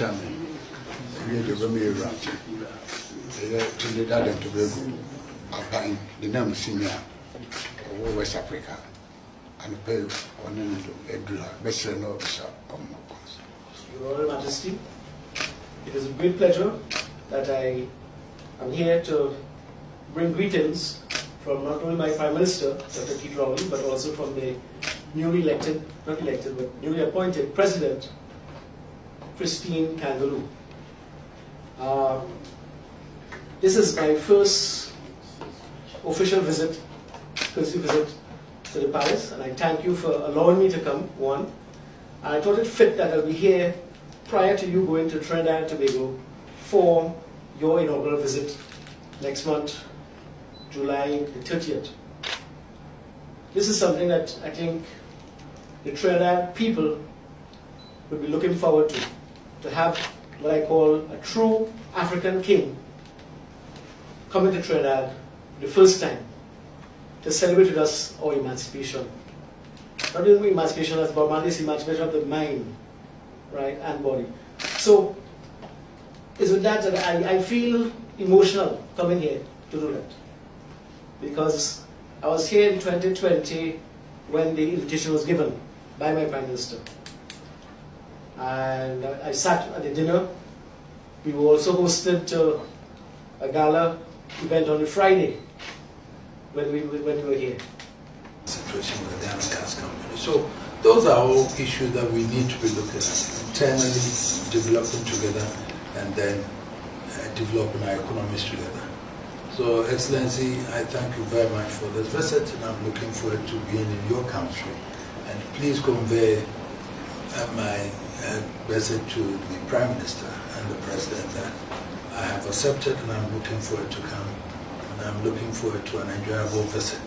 chairman, we the Romeo Ranch, Trinidad and Tobago, applying the name senior of West Africa, and pay on a Western officer. Your Royal Majesty, it is a great pleasure that I am here to bring greetings from not only my Prime Minister, Dr. Keith Rowley, but also from the newly elected, not elected, but newly appointed President, Christine Kangaloo. This is my first official visit, courtesy visit to the palace, and I thank you for allowing me to come, one. And I thought it fit that I'll be here prior to you going to Trinidad and Tobago for your inaugural visit next month, July the 30th. This is something that I think the Trinidad people would be looking forward to have what I call a true African king coming to Trinidad for the first time to celebrate with us our emancipation. Not only emancipation, as Bob Marley's emancipation of the mind, right, and body. So, it's with that I feel emotional coming here to do that. Because I was here in 2020 when the invitation was given by my Prime Minister. And I sat at the dinner. We were also hosted a gala event on a Friday when we were here. Situation with the gas company. So those are all issues that we need to be looking at, internally developing together and then developing our economies together. So Excellency, I thank you very much for this visit, and I'm looking forward to being in your country. And please convey my message to the Prime Minister and the President that I have accepted and I'm looking forward to come. And I'm looking forward to an enjoyable visit.